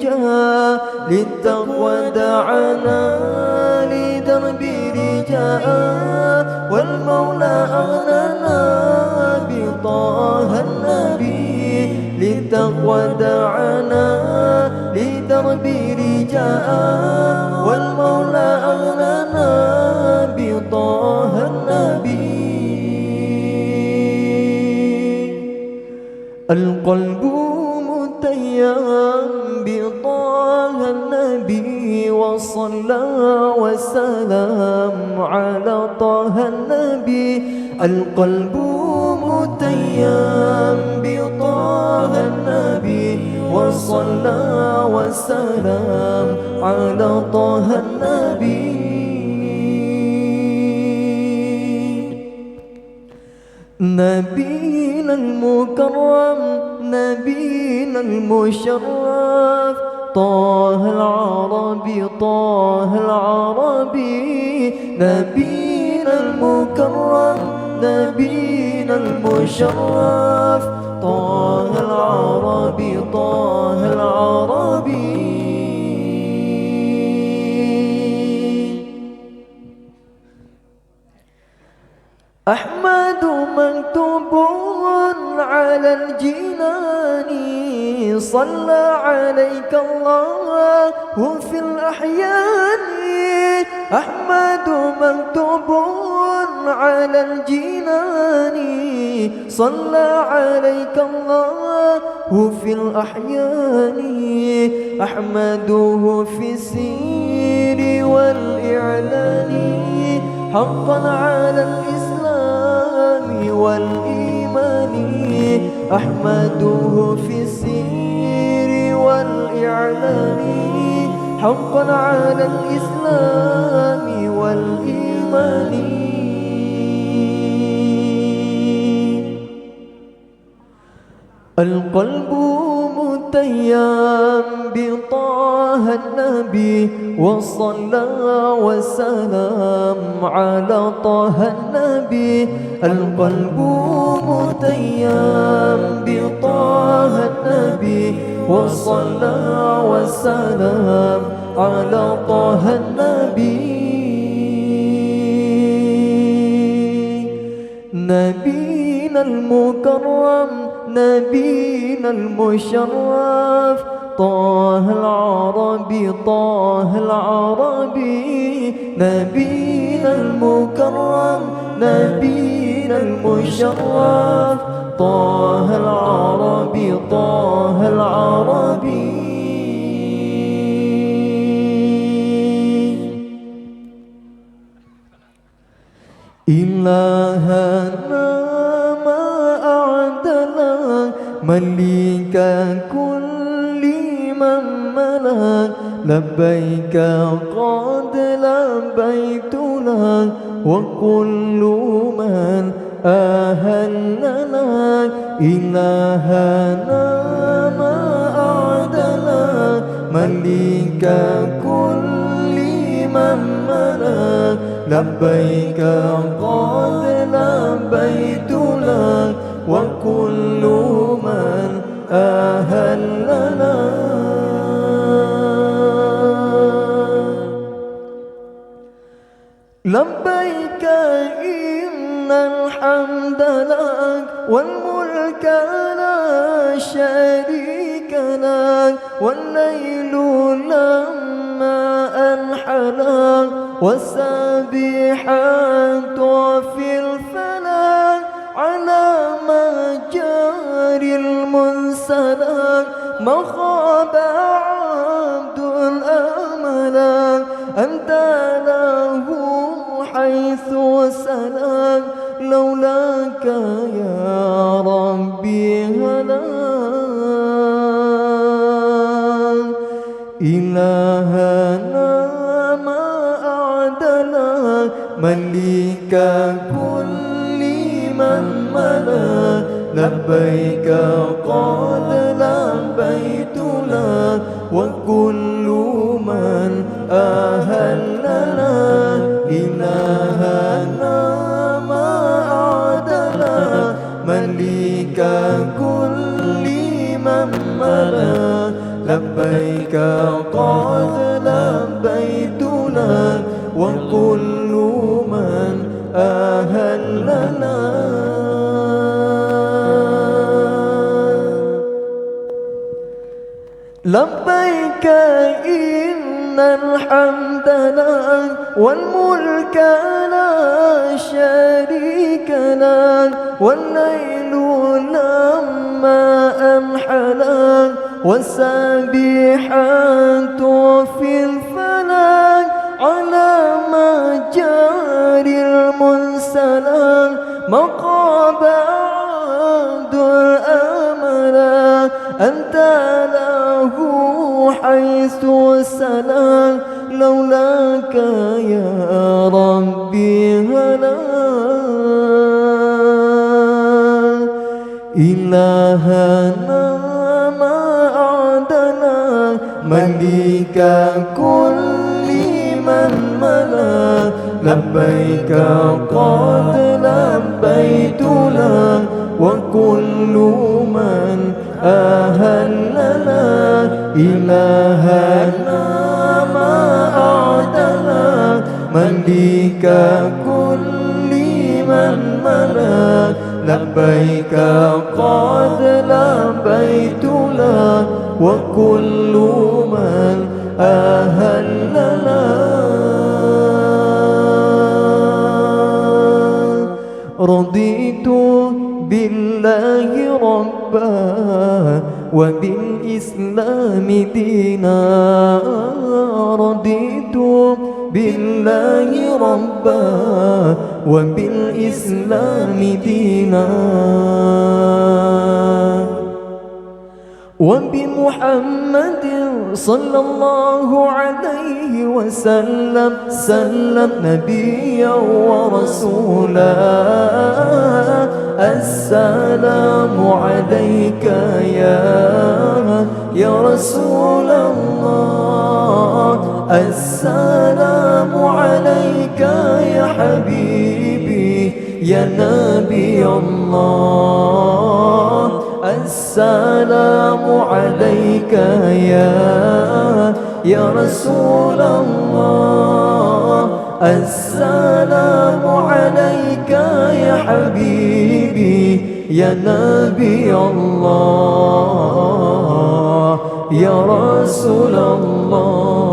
رجاء للتقوى دعانا لدرب رجاء والمولى أغنانا بطه النبي للتقوى دعانا لدرب رجاء والمولى أغنانا بطه النبي. القلب متيم بطه النبي وصلى وسلم على طه النبي. القلب متيم بطه النبي وصلى وسلم على طه النبي. نبينا المكرم نبينا المشرف طه العربي طه العربي. نبينا المكرم نبينا المشرف طه العربي طه العربي. أحمد مكتوب على الجنان صلى عليك الله في الأحيان. أحمد مكتوب على الجنان صلى عليك الله في الأحيان. أحمده في السير والإعلان حقا على الإسلام والإيمان. أحمده في السير والإعلان حقا على الإسلام والإيمان. القلب متيم بطه النبي وصلى وسلم على طه النبي. القلب متيم بطه النبي وصلى وسلم على طه النبي. نبينا المكرم نبينا المشرف طه العربي طه العربي. نبينا المكرم نبينا المشرف طه العربي طه العربي. إلهنا ما أعدلك مليك كل من ملك. لبيك قد لبيت لك وكل من أهل لك. إلهنا ما أعدلك مليك كل من ملك. لبيك قد لبيت لك وكل من أهل لك. لبيك إن الحمد لك والملك لا شريك لك. والليل لما أنحلك والسابحات في الفلك على مجاري المنسلك. ما خاب عبد أملك أنت له حيث سلك. لولاك يا ربي هلاك. إلهنا ما أعدلك مليك كل من ملك. لبيك قد لبيت لك وكل من أهل لك. إلهنا ما أعدلك مليك كل من ملك. لبيك قد لبيت لك وكل من أهلنا لبيك إن الحمد لك والملك لا شريك لك والليل لما أمحلك والسابحات في الفلك على مجاري المرسلات مقام عبد الأمل أنت له حيث سلام لولاك يا ربي هلا إلهنا ما أعدنا مليك كل من ملا لبيك قد لبيت لك وكل من أهلنا إلهنا ما أعدنا مليك كل من ملا لبيك قد لبيت لك وكل من أهلنا رضيت بالله ربا وبالإسلام دينا رضيت بالله ربا وبالإسلام دينا وبمحمد صلى الله عليه وسلم سلم نبيا ورسولا السلام عليك يا رسول الله السلام عليك يا حبيبي يا نبي الله السلام عليك يا رسول الله السلام عليك يا حبيبي يا نبي الله يا رسول الله